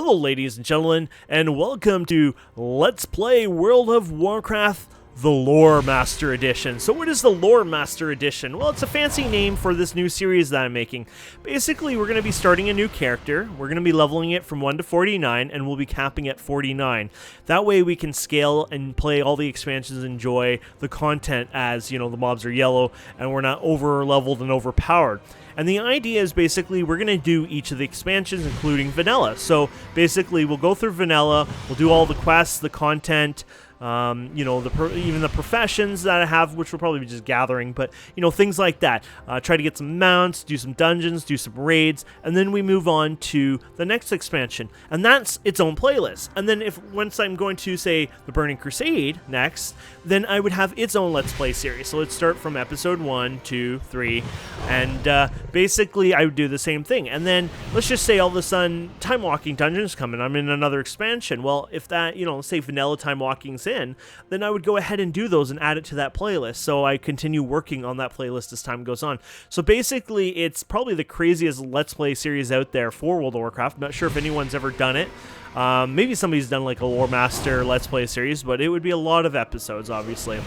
Hello ladies and gentlemen, and welcome to Let's Play World of Warcraft The Lore Master Edition. So what is the Lore Master Edition? Well, it's a fancy name for this new series that I'm making. Basically, we're going to be starting a new character. We're going to be leveling it from 1 to 49, and we'll be capping at 49. That way we can scale and play all the expansions and enjoy the content as, the mobs are yellow, and we're not over-leveled and overpowered. And the idea is basically we're going to do each of the expansions, including vanilla. So basically we'll go through vanilla, we'll do all the quests, the content, even the professions that I have, which will probably be just gathering, but, things like that. Try to get some mounts, do some dungeons, do some raids, and then we move on to the next expansion. And that's its own playlist. And then once I'm going to, say, the Burning Crusade next, then I would have its own Let's Play series. So let's start from episode 1, 2, 3, and basically I would do the same thing. And then let's just say all of a sudden Time Walking Dungeons come in. I'm in another expansion. Well, if that, say vanilla Time Walking's in, then I would go ahead and do those and add it to that playlist. So I continue working on that playlist as time goes on. So basically, it's probably the craziest Let's Play series out there for World of Warcraft. I'm not sure if anyone's ever done it. Maybe somebody's done like a Lore Master Let's Play series, but it would be a lot of episodes, obviously.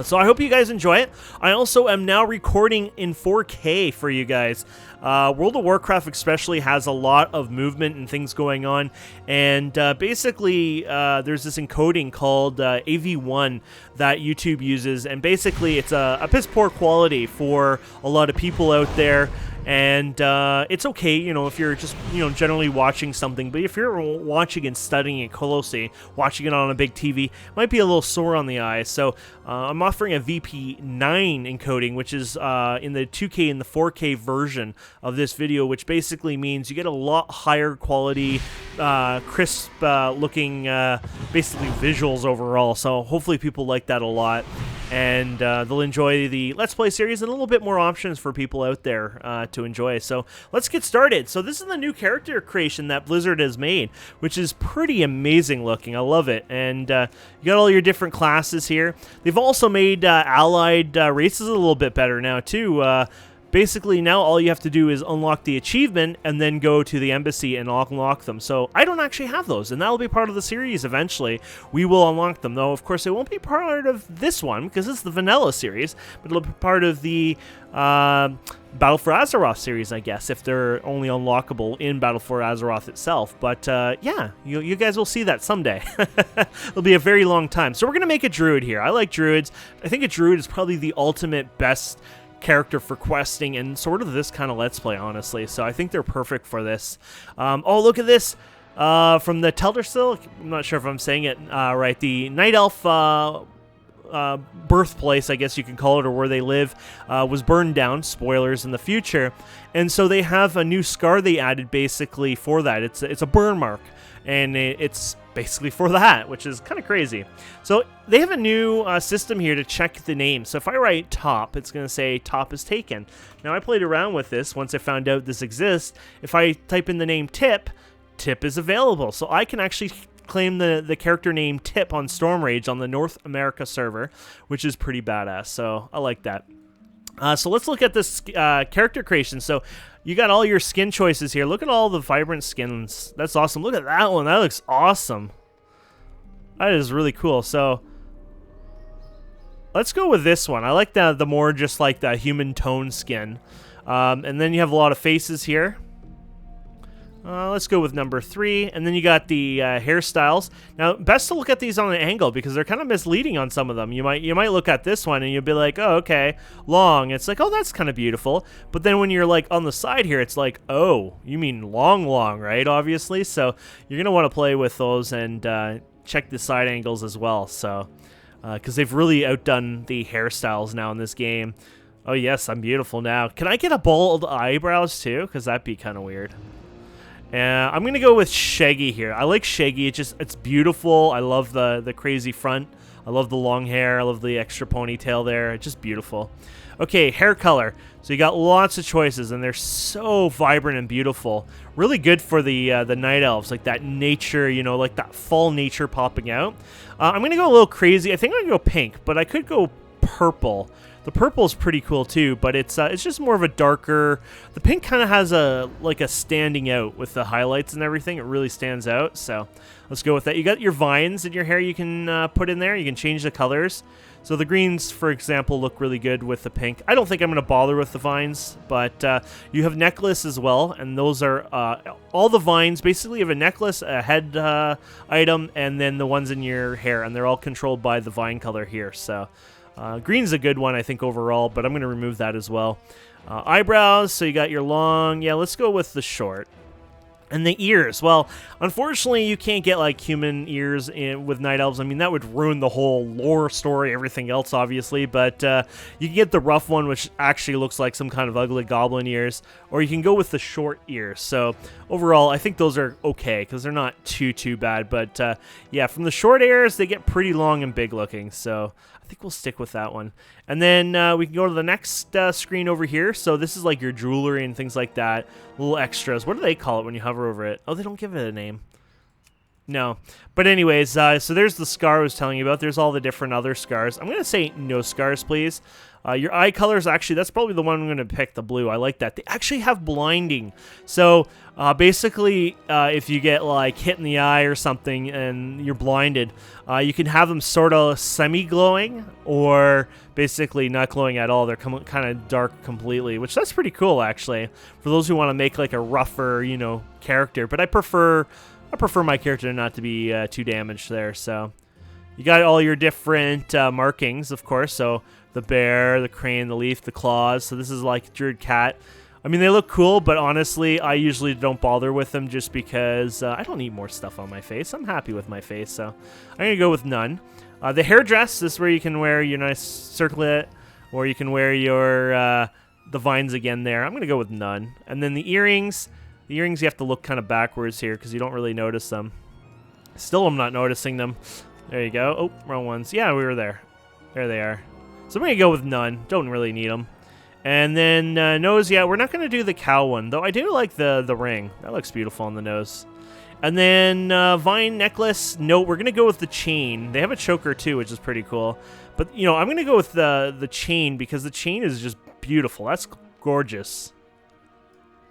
So I hope you guys enjoy it. I also am now recording in 4K for you guys. World of Warcraft especially has a lot of movement and things going on, and basically there's this encoding called AV1 that YouTube uses, and basically it's a piss poor quality for a lot of people out there. And it's okay, if you're just, generally watching something. But if you're watching and studying it closely, watching it on a big TV, it might be a little sore on the eyes. So I'm offering a VP9 encoding, which is in the 2K and the 4K version of this video, which basically means you get a lot higher quality, crisp looking, basically visuals overall. So hopefully people like that a lot. And they'll enjoy the Let's Play series and a little bit more options for people out there to enjoy. So let's get started. So this is the new character creation that Blizzard has made, which is pretty amazing looking. I love it. And you got all your different classes here. They've also made allied races a little bit better now too. Basically, now all you have to do is unlock the achievement and then go to the embassy and unlock them. So I don't actually have those, and that'll be part of the series eventually. We will unlock them, though. Of course, it won't be part of this one because it's the vanilla series, but it'll be part of the Battle for Azeroth series, I guess, if they're only unlockable in Battle for Azeroth itself. But yeah, you guys will see that someday. It'll be a very long time. So we're going to make a druid here. I like druids. I think a druid is probably the ultimate best character for questing and sort of this kind of Let's Play, honestly. So I think they're perfect for this. Oh, look at this. From the Teldrassil, I'm not sure if I'm saying it right, the Night Elf birthplace, I guess you can call it, or where they live, was burned down. Spoilers in the future. And so they have a new scar they added basically for that. It's a burn mark, and it's basically for that, which is kind of crazy. So they have a new system here to check the name. So if I write top, it's going to say top is taken. Now I played around with this once I found out this exists. If I type in the name Tip, Tip is available. So I can actually claim the character name Tip on Stormrage on the North America server, which is pretty badass. So I like that. So let's look at this character creation. So you got all your skin choices here. Look at all the vibrant skins. That's awesome. Look at that one. That looks awesome. That is really cool. So let's go with this one. I like the more just like the human tone skin. And then you have a lot of faces here. Let's go with number 3, and then you got the hairstyles. Now, best to look at these on an angle because they're kind of misleading on some of them. You might look at this one and you'll be like, oh, okay, long. It's like, oh, that's kind of beautiful. But then when you're like on the side here, it's like, oh, you mean long, right? Obviously, so you're gonna want to play with those and check the side angles as well. So, because they've really outdone the hairstyles now in this game. Oh yes, I'm beautiful now. Can I get a bald eyebrows too? Because that'd be kind of weird. I'm gonna go with Shaggy here. I like Shaggy. It's beautiful. I love the crazy front. I love the long hair. I love the extra ponytail there. It's just beautiful. Okay, hair color. So you got lots of choices, and they're so vibrant and beautiful. Really good for the night elves, like that nature, like that fall nature popping out. I'm gonna go a little crazy. I think I'm gonna go pink, but I could go purple. The purple is pretty cool too, but it's just more of a darker. The pink kind of has a standing out with the highlights and everything. It really stands out. So let's go with that. You got your vines in your hair you can put in there. You can change the colors. So the greens, for example, look really good with the pink. I don't think I'm going to bother with the vines, but you have necklace as well, and those are all the vines. Basically, you have a necklace, a head item, and then the ones in your hair, and they're all controlled by the vine color here. So green's a good one, I think, overall, but I'm going to remove that as well. Eyebrows, so you got your long. Yeah, let's go with the short. And the ears, well, unfortunately, you can't get like human ears with night elves. I mean, that would ruin the whole lore story, everything else, obviously. But you can get the rough one, which actually looks like some kind of ugly goblin ears, or you can go with the short ears. So overall, I think those are okay because they're not too bad. But yeah, from the short ears, they get pretty long and big looking. So I think we'll stick with that one. And then we can go to the next screen over here. So this is like your jewelry and things like that. Little extras. What do they call it when you hover over it? Oh, they don't give it a name. No. But anyways, so there's the scar I was telling you about. There's all the different other scars. I'm going to say no scars, please. Your eye colors, actually, that's probably the one I'm going to pick, the blue. I like that. They actually have blinding. So basically, if you get like hit in the eye or something and you're blinded, you can have them sort of semi-glowing or basically not glowing at all. They're kind of dark completely, which that's pretty cool, actually, for those who want to make like a rougher, character. But I prefer my character not to be too damaged there. So you got all your different markings, of course. So the bear, the crane, the leaf, the claws. So this is like Druid Cat. I mean, they look cool, but honestly, I usually don't bother with them just because I don't need more stuff on my face. I'm happy with my face, so I'm going to go with none. The hairdress, this is where you can wear your nice circlet, or you can wear your the vines again there. I'm going to go with none. And then the earrings you have to look kind of backwards here because you don't really notice them. Still, I'm not noticing them. There you go. Oh, wrong ones. Yeah, we were there. There they are. So I'm going to go with none. Don't really need them. And then nose, yeah, we're not going to do the cow one, though I do like the ring. That looks beautiful on the nose. And then vine necklace, no, we're going to go with the chain. They have a choker, too, which is pretty cool. But, I'm going to go with the chain because the chain is just beautiful. That's gorgeous.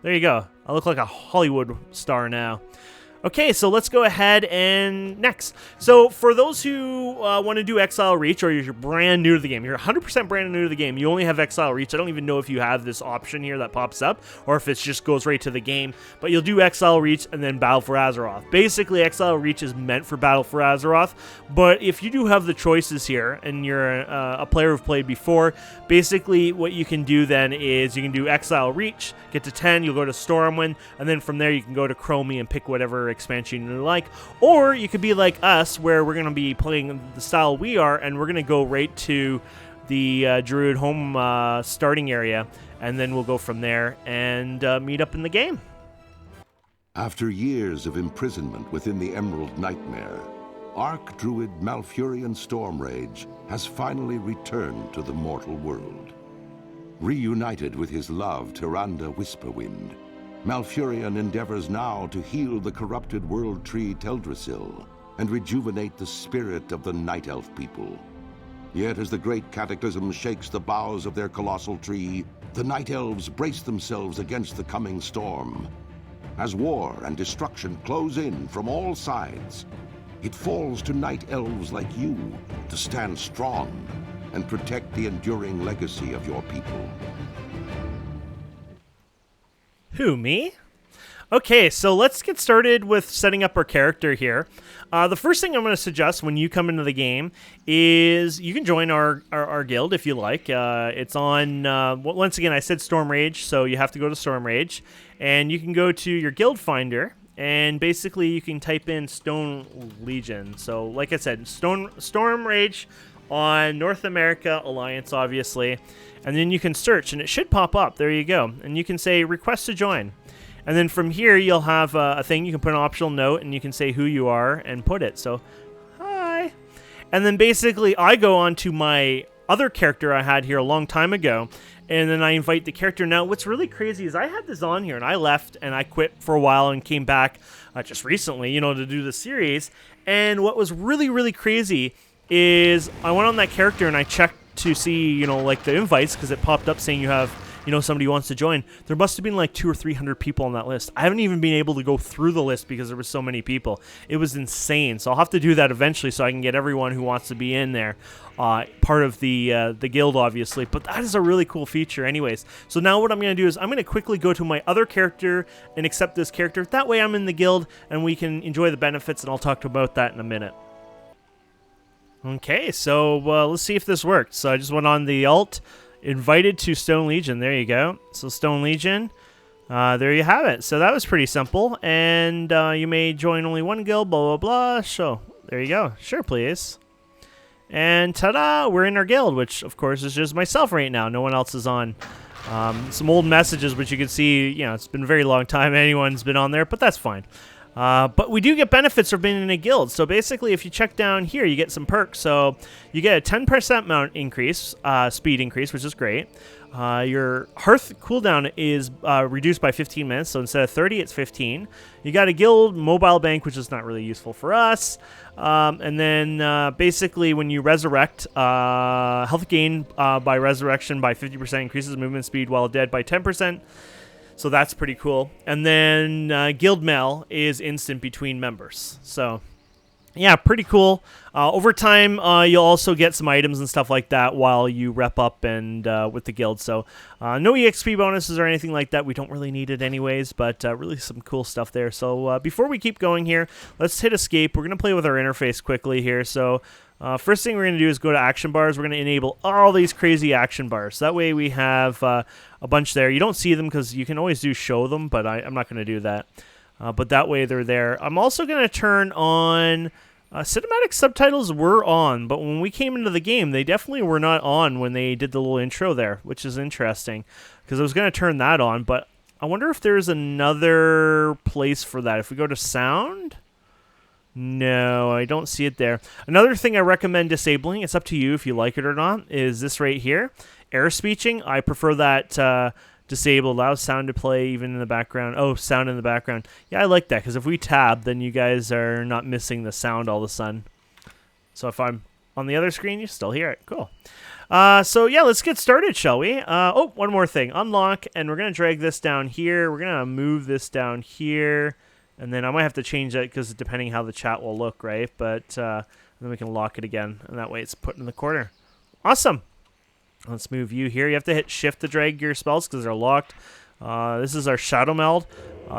There you go. I look like a Hollywood star now. Okay, so let's go ahead and next. So for those who want to do Exile Reach, or you're brand new to the game, you're 100% brand new to the game, you only have Exile Reach. I don't even know if you have this option here that pops up, or if it just goes right to the game, but you'll do Exile Reach and then Battle for Azeroth. Basically, Exile Reach is meant for Battle for Azeroth, but if you do have the choices here, and you're a player who've played before, basically what you can do then is you can do Exile Reach, get to 10, you'll go to Stormwind, and then from there you can go to Chromie and pick whatever expansion you like, or you could be like us where we're going to be playing the style we are, and we're going to go right to the Druid home starting area, and then we'll go from there and meet up in the game. After years of imprisonment within the Emerald Nightmare, Archdruid Malfurion Stormrage has finally returned to the mortal world. Reunited with his love, Tyrande Whisperwind, Malfurion endeavors now to heal the corrupted world tree Teldrassil and rejuvenate the spirit of the Night Elf people. Yet as the great cataclysm shakes the boughs of their colossal tree, the Night Elves brace themselves against the coming storm. As war and destruction close in from all sides, it falls to Night Elves like you to stand strong and protect the enduring legacy of your people. Who, me? Okay, so let's get started with setting up our character here. The first thing I'm going to suggest when you come into the game is you can join our guild if you like. It's on, once again, I said Stormrage, so you have to go to Stormrage. And you can go to your guild finder, and basically you can type in Stone Legion. So like I said, Stormrage on North America Alliance, obviously. And then you can search, and it should pop up. There you go. And you can say, request to join. And then from here, you'll have a thing. You can put an optional note, and you can say who you are and put it. So, hi. And then basically, I go on to my other character I had here a long time ago, and then I invite the character. Now, what's really crazy is I had this on here, and I left, and I quit for a while and came back just recently, to do the series. And what was really, really crazy is I went on that character, and I checked to see, you know, like the invites, because it popped up saying you have, you know, somebody wants to join. There must have been like 200 or 300 people on that list. I haven't even been able to go through the list because there was so many people. It was insane. So I'll have to do that eventually so I can get everyone who wants to be in there, part of the guild, obviously. But that is a really cool feature anyways. So now what I'm going to do is I'm going to quickly go to my other character and accept this character. That way I'm in the guild and we can enjoy the benefits, and I'll talk about that in a minute. Okay, so let's see if this worked. So I just went on the alt. Invited to Stone Legion. There you go. So Stone Legion. There you have it. So that was pretty simple. And you may join only one guild, blah, blah, blah. So there you go. Sure, please. And ta-da! We're in our guild, which, of course, is just myself right now. No one else is on. Some old messages, which you can see, you know, it's been a very long time anyone's been on there, but that's fine. But we do get benefits for being in a guild. So basically, if you check down here, you get some perks. So you get a 10% mount increase, speed increase, which is great. Your hearth cooldown is reduced by 15 minutes. So instead of 30, it's 15. You got a guild mobile bank, which is not really useful for us. And then basically, when you resurrect, health gain by resurrection by 50% increases movement speed while dead by 10%. So that's pretty cool. And then guild mail is instant between members. So yeah, pretty cool. Over time, you'll also get some items and stuff like that while you rep up and with the guild. So no EXP bonuses or anything like that. We don't really need it anyways, but really some cool stuff there. So before we keep going here, let's hit escape. We're going to play with our interface quickly here. So first thing we're going to do is go to action bars. We're going to enable all these crazy action bars. That way we have a bunch there. You don't see them because you can always do show them, but I'm not going to do that. But that way they're there. I'm also going to turn on... cinematic subtitles were on, but when we came into the game, they definitely were not on when they did the little intro there, which is interesting, because I was going to turn that on, but I wonder if there's another place for that. If we go to sound... No, I don't see it there. Another thing I recommend disabling, it's up to you if you like it or not, is this right here. Air speeching, I prefer that disabled. Allows sound to play even in the background. Oh, sound in the background. Yeah, I like that, because if we tab, then you guys are not missing the sound all of a sudden. So if I'm on the other screen, you still hear it. Cool. So yeah, let's get started, shall we? Oh, one more thing. Unlock, and we're going to drag this down here. We're going to move this down here. And then I might have to change that because depending how the chat will look, right? But then we can lock it again, and that way it's put in the corner. Awesome. Let's move you here. You have to hit shift to drag your spells because they're locked. This is our Shadow Meld.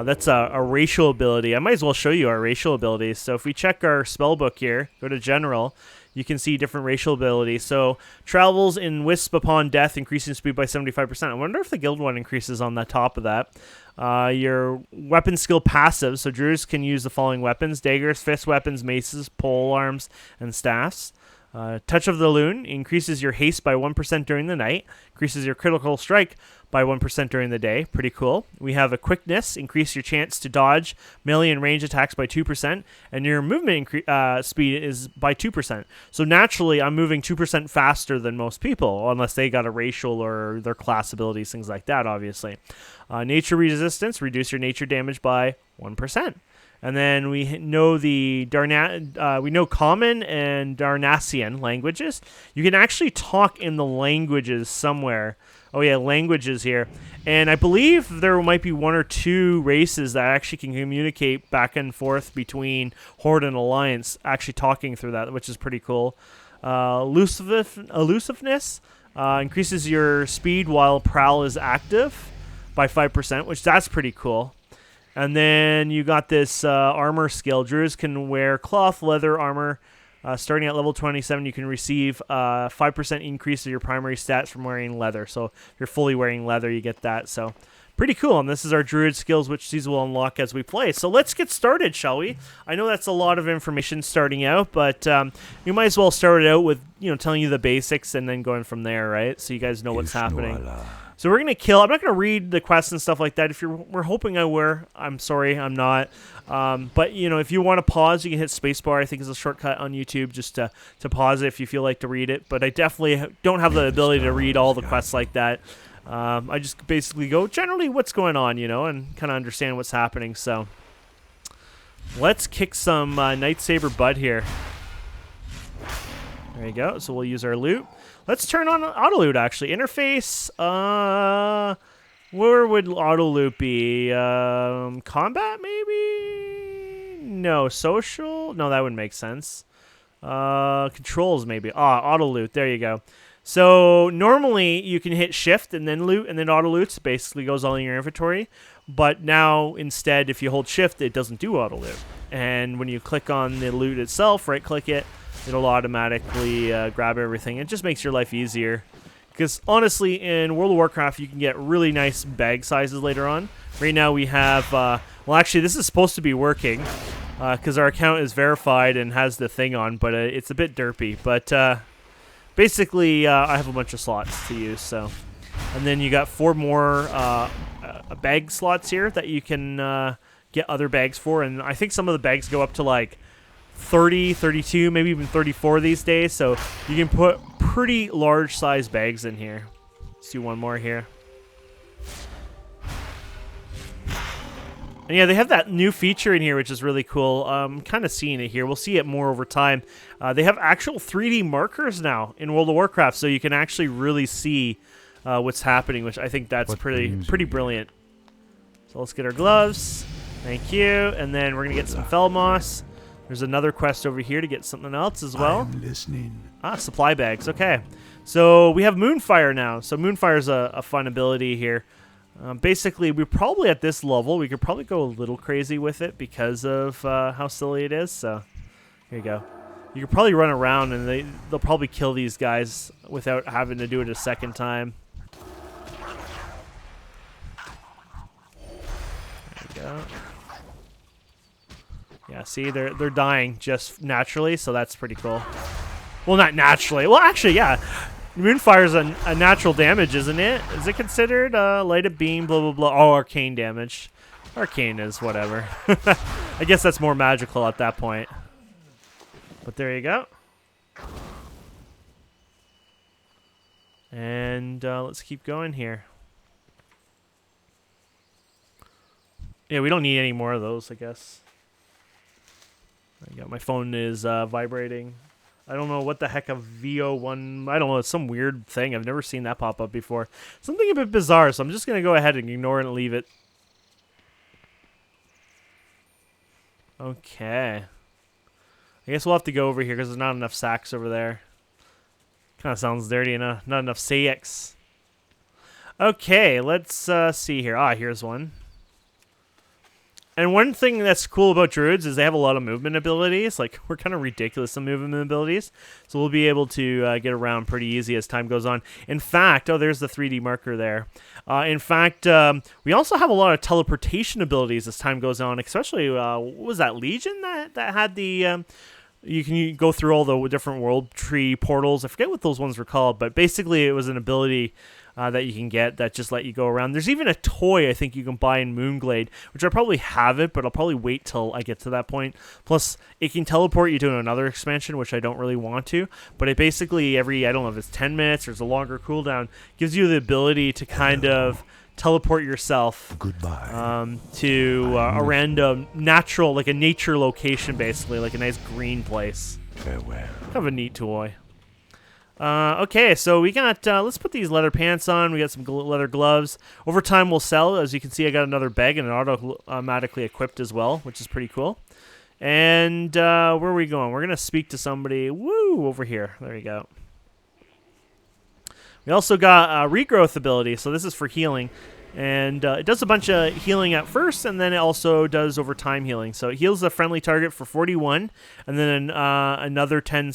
That's a racial ability. I might as well show you our racial abilities. So if we check our spell book here, go to General, you can see different racial abilities. So travels in wisp upon death, increasing speed by 75%. I wonder if the guild one increases on the top of that. Your weapon skill passive, so druids can use the following weapons: daggers, fist weapons, maces, pole arms, and staffs. Touch of the Loon increases your haste by 1% during the night, increases your critical strike by 1% during the day. Pretty cool. We have a quickness, increase your chance to dodge melee and range attacks by 2%, and your movement speed is by 2%. So naturally, I'm moving 2% faster than most people, unless they got a racial or their class abilities, things like that, obviously. Nature resistance, reduce your nature damage by 1%. And then we know we know Common and Darnassian languages. You can actually talk in the languages somewhere. Oh yeah, languages here. And I believe there might be one or two races that actually can communicate back and forth between Horde and Alliance, actually talking through that, which is pretty cool. Elusiveness increases your speed while Prowl is active by 5%, which that's pretty cool. And then you got this armor skill. Druids can wear cloth leather armor. Starting at level 27, you can receive 5% increase of your primary stats from wearing leather. So if you're fully wearing leather, you get that. So pretty cool. And this is our druid skills, which these will unlock as we play. So let's get started, shall we? I know that's a lot of information starting out, but we might as well start it out with telling you the basics and then going from there, right? So you guys know what's happening. So we're going to kill. I'm not going to read the quests and stuff like that. If we're hoping I were. I'm sorry, I'm not. But, if you want to pause, you can hit spacebar. I think is a shortcut on YouTube just to pause it if you feel like to read it. But I definitely don't have the ability to read all the quests like that. I just basically go, generally, what's going on, and kind of understand what's happening. So let's kick some Night Saber butt here. There you go. So we'll use our loot. Let's turn on auto loot, actually. Interface. Where would auto loot be? Combat, maybe? No. Social? No, that wouldn't make sense. Controls, maybe. Auto loot. There you go. So normally you can hit shift and then loot, and then auto loots. Basically goes all in your inventory. But now instead, if you hold shift, it doesn't do auto loot. And when you click on the loot itself, right click it, it'll automatically grab everything. It just makes your life easier. Because honestly, in World of Warcraft, you can get really nice bag sizes later on. Right now we have, well actually this is supposed to be working because our account is verified and has the thing on, but it's a bit derpy. But basically, I have a bunch of slots to use. So, and then you got 4 more bag slots here that you can get other bags for. And I think some of the bags go up to like 30, 32, maybe even 34 these days. So you can put pretty large size bags in here. Let's do one more here. And yeah, they have that new feature in here, which is really cool. I'm kind of seeing it here. We'll see it more over time. They have actual 3D markers now in World of Warcraft, so you can actually really see what's happening, which I think that's pretty brilliant. So let's get our gloves. Thank you. And then we're going to get some fell moss. There's another quest over here to get something else as well. I'm listening. Supply bags. Okay. So we have Moonfire now. So Moonfire's a fun ability here. Basically, we're probably at this level. We could probably go a little crazy with it because of how silly it is. So here you go. You could probably run around and they'll probably kill these guys without having to do it a second time. There you go. Yeah, see, they're dying just naturally, so that's pretty cool. Well, not naturally. Well, actually, yeah. Moonfire's a natural damage, isn't it? Is it considered lighted beam, blah, blah, blah? Oh, arcane damage. Arcane is whatever. I guess that's more magical at that point. But there you go. And let's keep going here. Yeah, we don't need any more of those, I guess. My phone is vibrating. I don't know what the heck a VO1... I don't know. It's some weird thing. I've never seen that pop up before. Something a bit bizarre, so I'm just going to go ahead and ignore it and leave it. Okay. I guess we'll have to go over here because there's not enough sacks over there. Kind of sounds dirty, not enough sacks. Okay, let's see here. Here's one. And one thing that's cool about druids is they have a lot of movement abilities. Like, we're kind of ridiculous in movement abilities. So we'll be able to get around pretty easy as time goes on. In fact, there's the 3D marker there. In fact, we also have a lot of teleportation abilities as time goes on, especially, what was that, Legion that had the... you can go through all the different world tree portals. I forget what those ones were called, but basically it was an ability that you can get that just let you go around. There's even a toy I think you can buy in Moonglade, which I probably have it, but I'll probably wait till I get to that point. Plus, it can teleport you to another expansion, which I don't really want to, but it basically every, I don't know if it's 10 minutes or it's a longer cooldown, gives you the ability to kind of teleport yourself to a random natural, like a nature location, basically, like a nice green place. Farewell. Kind of a neat toy. Okay, so we got, let's put these leather pants on. We got some leather gloves. Over time, we'll sell. As you can see, I got another bag and it automatically equipped as well, which is pretty cool. And where are we going? We're going to speak to somebody. Woo, over here. There you go. We also got regrowth ability, so this is for healing. And it does a bunch of healing at first, and then it also does over time healing. So it heals a friendly target for 41, and then another 10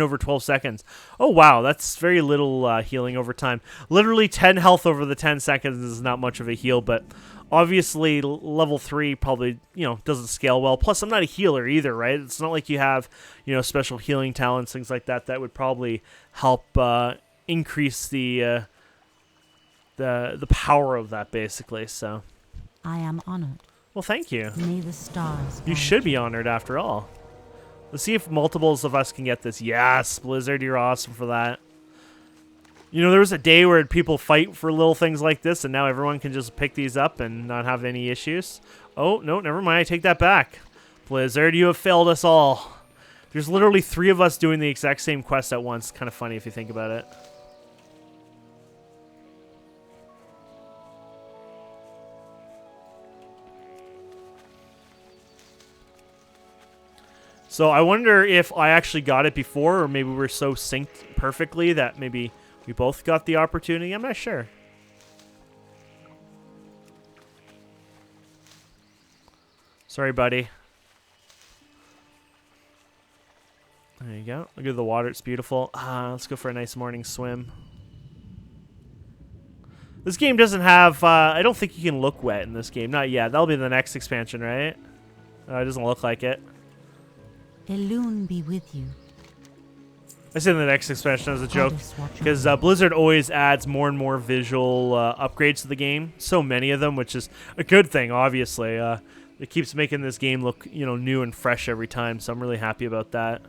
over 12 seconds. Oh wow, that's very little healing over time. Literally 10 health over the 10 seconds is not much of a heal, but obviously level 3 probably doesn't scale well. Plus, I'm not a healer either, right? It's not like you have special healing talents, things like that would probably help increase the power of that, basically. So I am honored. Well, thank you. May the stars You should be honored after all. Let's see if multiples of us can get this. Yes, Blizzard, you're awesome for that. There was a day where people fight for little things like this, and now everyone can just pick these up and not have any issues. Oh, no, never mind. I take that back. Blizzard, you have failed us all. There's literally 3 of us doing the exact same quest at once. Kind of funny if you think about it. So I wonder if I actually got it before, or maybe we're so synced perfectly that maybe we both got the opportunity. I'm not sure. Sorry, buddy. There you go. Look at the water. It's beautiful. Let's go for a nice morning swim. This game doesn't have... I don't think you can look wet in this game. Not yet. That'll be the next expansion, right? It doesn't look like it. Elune be with you. I said the next expansion as a joke, because Blizzard always adds more and more visual upgrades to the game. So many of them, which is a good thing, obviously. It keeps making this game look, new and fresh every time, so I'm really happy about that.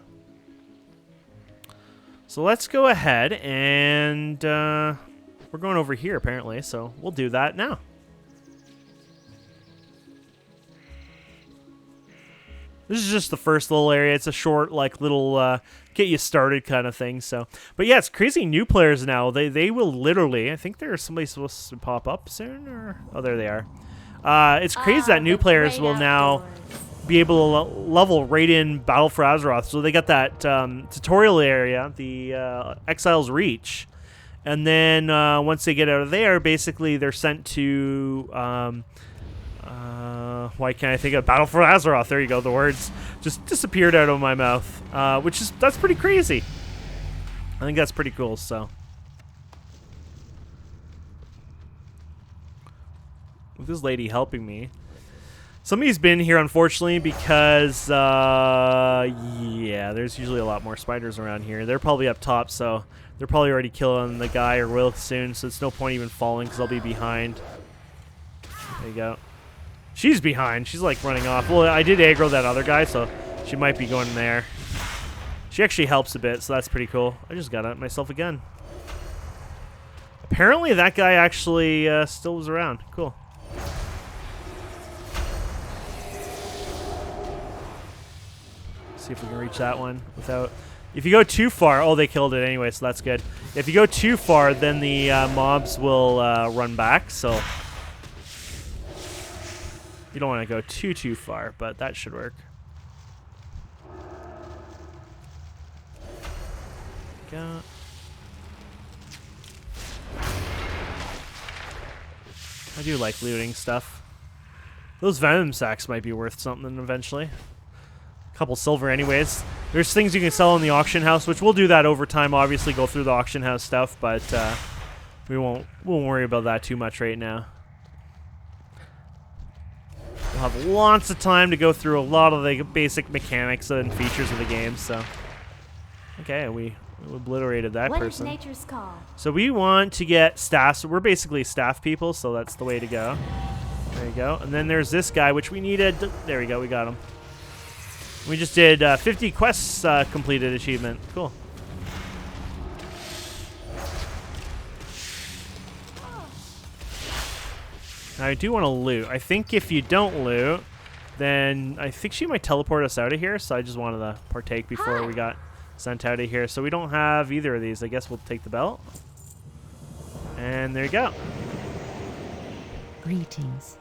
So let's go ahead and we're going over here apparently, so we'll do that now. This is just the first little area. It's a short, little get you started kind of thing. So, but yeah, it's crazy. New players now. They will literally. I think there's somebody supposed to pop up soon. Or there they are. It's crazy that new players will now be able to level right in Battle for Azeroth. So they got that tutorial area, the Exile's Reach, and then once they get out of there, basically they're sent to. Why can't I think of Battle for Azeroth? There you go. The words just disappeared out of my mouth, that's pretty crazy. I think that's pretty cool. So, with this lady helping me, somebody's been here unfortunately because yeah, there's usually a lot more spiders around here. They're probably up top, so they're probably already killing the guy or will soon. So it's no point even falling because I'll be behind. There you go. She's behind. She's like running off. Well, I did aggro that other guy, so she might be going there. She actually helps a bit, so that's pretty cool. I just got it myself again. Apparently that guy actually still was around. Cool. See if we can reach that one without... If you go too far... Oh, they killed it anyway, so that's good. If you go too far, then the mobs will run back, so... You don't want to go too far, but that should work. Go. I do like looting stuff. Those venom sacks might be worth something eventually. A couple silver anyways. There's things you can sell in the auction house, which we'll do that over time, obviously go through the auction house stuff, but we won't worry about that too much right now. We'll have lots of time to go through a lot of the basic mechanics and features of the game, so... Okay, we obliterated that person. What is nature's call? So we want to get staff, so we're basically staff people, so that's the way to go. There you go. And then there's this guy, which we needed... There we go, we got him. We just did 50 quests completed achievement. Cool. Now, I do want to loot. I think if you don't loot, then I think she might teleport us out of here, so I just wanted to partake before we got sent out of here. So we don't have either of these. I guess we'll take the belt. And there you go. Greetings.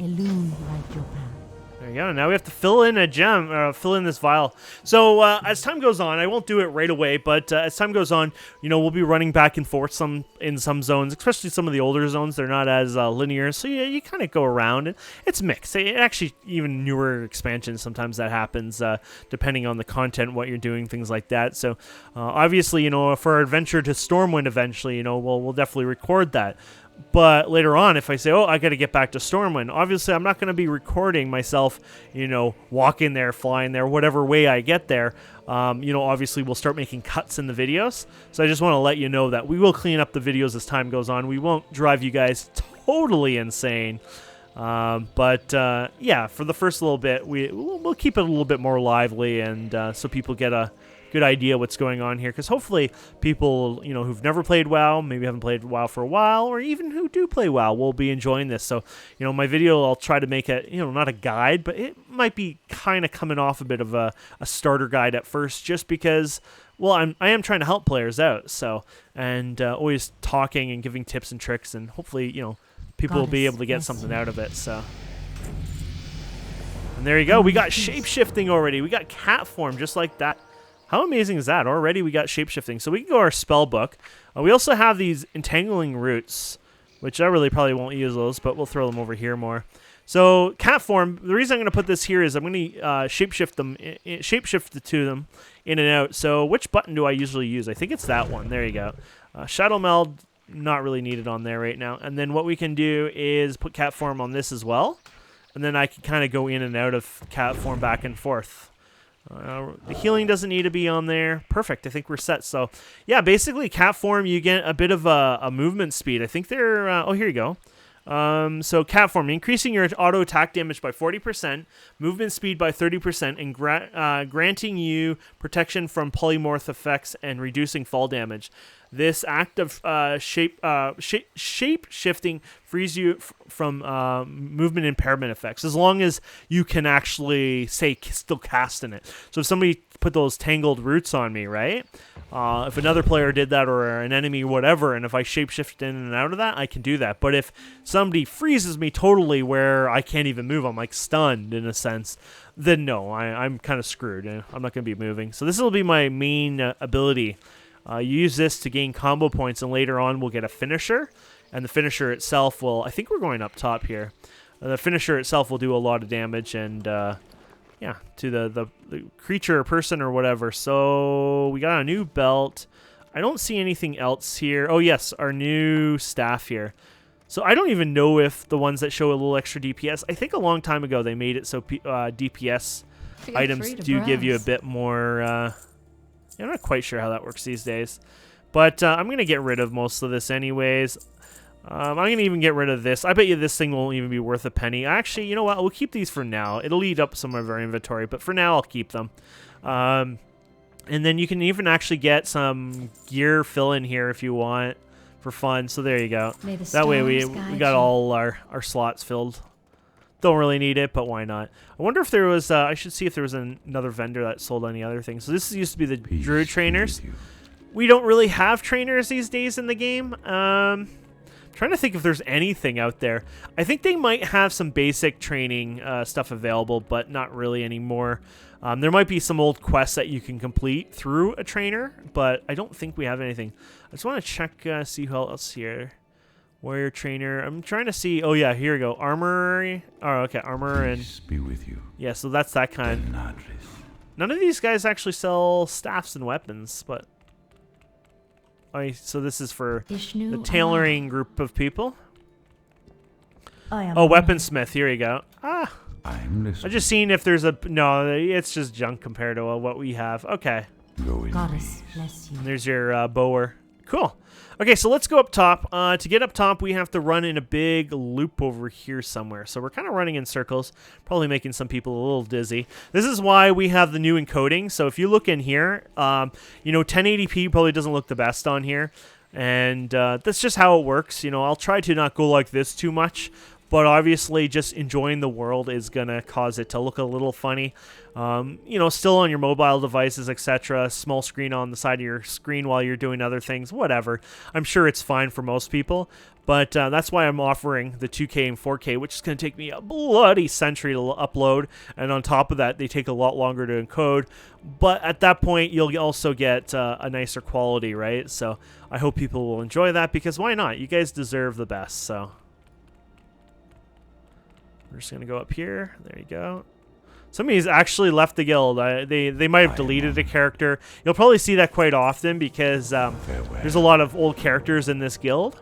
Elune light your path. There you go. Now we have to fill in a gem, fill in this vial. So as time goes on, I won't do it right away, but as time goes on, we'll be running back and forth in some zones, especially some of the older zones. They're not as linear, so you kind of go around. And it's mixed. Actually, even newer expansions, sometimes that happens, depending on the content, what you're doing, things like that. So obviously, for our adventure to Stormwind eventually, we'll definitely record that. But later on, if I say, I got to get back to Stormwind, obviously I'm not going to be recording myself, walking there, flying there, whatever way I get there. Obviously we'll start making cuts in the videos. So I just want to let you know that we will clean up the videos as time goes on. We won't drive you guys totally insane. Yeah, for the first little bit, we'll keep it a little bit more lively, and so people get a good idea what's going on here, because hopefully people, you know, who've never played WoW, maybe haven't played WoW for a while, or even who do play WoW will be enjoying this. So, you know, my video, I'll try to make it, you know, not a guide, but it might be kind of coming off a bit of a starter guide at first, just because, well, I am trying to help players out, so, and always talking and giving tips and tricks, and hopefully, you know, people will be able to get something out of it, so. And there you go, we got shape-shifting already, we got cat form, just like that. How amazing is that? Already we got shape-shifting. So we can go our spell book. We also have these entangling roots, which I really probably won't use those, but we'll throw them over here more. So cat form, the reason I'm going to put this here is I'm going to shapeshift them, shapeshift to them in and out. So which button do I usually use? I think it's that one. There you go. Shadow meld, not really needed on there right now. And then what we can do is put cat form on this as well. And then I can kind of go in and out of cat form back and forth. The healing doesn't need to be on there. Perfect. I think we're set. So, yeah, basically, cat form, you get a bit of a movement speed. I think they're... oh, here you go. So, cat form, increasing your auto attack damage by 40%, movement speed by 30%, and granting you protection from polymorph effects and reducing fall damage. This act of shape shifting frees you from movement impairment effects, as long as you can actually still cast in it. So if somebody put those tangled roots on me, right? If another player did that, or an enemy, whatever, and if I shapeshift in and out of that, I can do that. But if somebody freezes me totally where I can't even move, I'm like stunned in a sense, then no, I'm kind of screwed. I'm not going to be moving. So this will be my main ability. You use this to gain combo points, and later on we'll get a finisher. And the finisher itself will, I think we're going up top here. The finisher itself will do a lot of damage, and yeah, to the creature or person or whatever. So we got a new belt. I don't see anything else here. Oh yes, our new staff here. So I don't even know if the ones that show a little extra DPS, I think a long time ago they made it so DPS items do give you a bit more... I'm not quite sure how that works these days. But I'm going to get rid of most of this anyways. I'm going to even get rid of this. I bet you this thing won't even be worth a penny. Actually, you know what? We'll keep these for now. It'll eat up some of our inventory, but for now I'll keep them. And then you can even actually get some gear fill in here if you want for fun. So there you go. That way we got all our slots filled. Don't really need it, but why not? I wonder if there was... I should see if there was another vendor that sold any other things. So this used to be the druid trainers. We don't really have trainers these days in the game. I'm trying to think if there's anything out there. I think they might have some basic training stuff available, but not really anymore. There might be some old quests that you can complete through a trainer, but I don't think we have anything. I just want to check, see who else here. Warrior trainer. I'm trying to see. Oh yeah, here we go. Armory. Oh, okay. Armor and. Peace be with you. Yeah, so that's that kind. None of these guys actually sell staffs and weapons, but. So this is for the tailoring group of people. Oh, weaponsmith. Here you go. Ah. I'm listening. I'm just seeing if there's a. No, it's just junk compared to what we have. Okay. Goddess bless you. And there's your bower. Cool. Okay, so let's go up top. To get up top, we have to run in a big loop over here somewhere. So we're kind of running in circles, probably making some people a little dizzy. This is why we have the new encoding. So if you look in here, you know, 1080p probably doesn't look the best on here. And that's just how it works. You know, I'll try to not go like this too much. But obviously, just enjoying the world is going to cause it to look a little funny. You know, still on your mobile devices, etc. Small screen on the side of your screen while you're doing other things, whatever. I'm sure it's fine for most people. But that's why I'm offering the 2K and 4K, which is going to take me a bloody century to upload. And on top of that, they take a lot longer to encode. But at that point, you'll also get a nicer quality, right? So I hope people will enjoy that, because why not? You guys deserve the best, so... We're just going to go up here. There you go. Somebody's actually left the guild. They might have deleted a character. You'll probably see that quite often because there's a lot of old characters in this guild.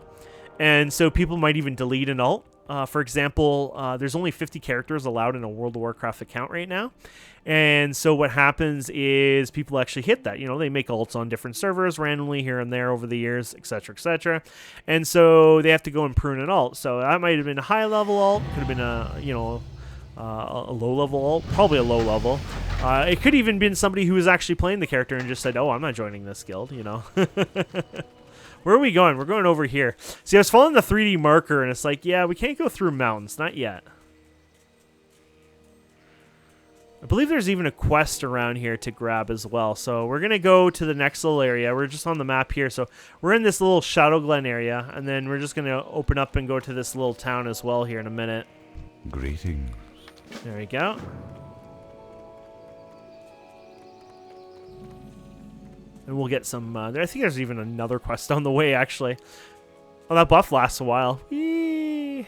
And so people might even delete an alt. For example, there's only 50 characters allowed in a World of Warcraft account right now. And so what happens is people actually hit that. You know, they make alts on different servers randomly here and there over the years, etc., etc. And so they have to go and prune an alt. So that might have been a high-level alt. Could have been a, you know, a low-level alt. Probably a low level. It could even been somebody who was actually playing the character and just said, oh, I'm not joining this guild, you know. Where are we going? We're going over here. See, I was following the 3D marker, and it's like, yeah, we can't go through mountains. Not yet. I believe there's even a quest around here to grab as well. So we're going to go to the next little area. We're just on the map here. So we're in this little Shadow Glen area, and then we're just going to open up and go to this little town as well here in a minute. Greetings. There we go. And we'll get some... I think there's even another quest on the way, actually. Oh, that buff lasts a while. Yee.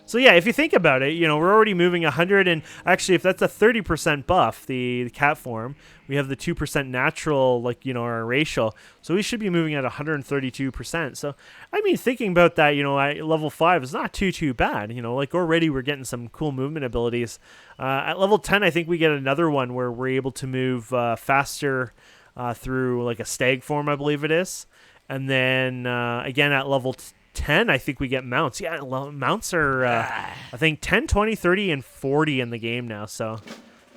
So yeah, if you think about it, you know, we're already moving 100, and actually if that's a 30% buff, the cat form, we have the 2% natural, like, you know, our racial, so we should be moving at 132%. So, I mean, thinking about that, you know, at level 5 is not too bad, you know, like already we're getting some cool movement abilities. At level 10, I think we get another one where we're able to move faster through like a stag form, I believe it is. And then, again, at level 10, I think we get mounts. Yeah, mounts are, I think, 10, 20, 30, and 40 in the game now. So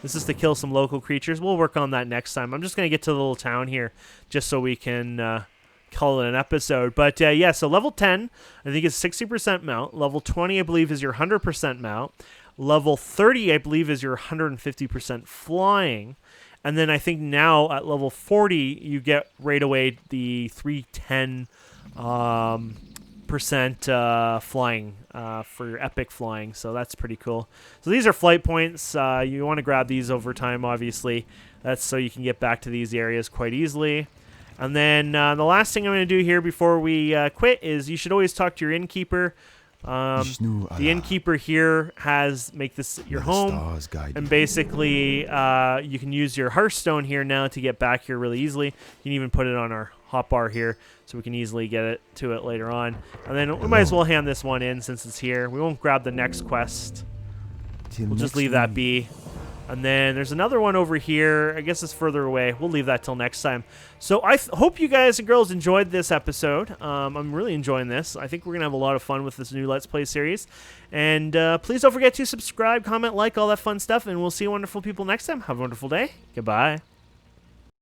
this is to kill some local creatures. We'll work on that next time. I'm just going to get to the little town here just so we can call it an episode. But, yeah, so level 10, I think, is 60% mount. Level 20, I believe, is your 100% mount. Level 30, I believe, is your 150% flying. And then I think now at level 40, you get right away the 310 percent flying for your epic flying, so that's pretty cool. So these are flight points. You want to grab these over time, obviously. That's so you can get back to these areas quite easily. And then the last thing I'm going to do here before we quit is you should always talk to your innkeeper. The innkeeper here has make this your home, and basically you can use your Hearthstone here now to get back here really easily. You can even put it on our hotbar here so we can easily get it to it later on. And then we might as well hand this one in since it's here. We won't grab the next quest. We'll just leave that be. And then there's another one over here. I guess it's further away. We'll leave that till next time. So I hope you guys and girls enjoyed this episode. I'm really enjoying this. I think we're going to have a lot of fun with this new Let's Play series. And please don't forget to subscribe, comment, like, all that fun stuff. And we'll see you wonderful people next time. Have a wonderful day. Goodbye.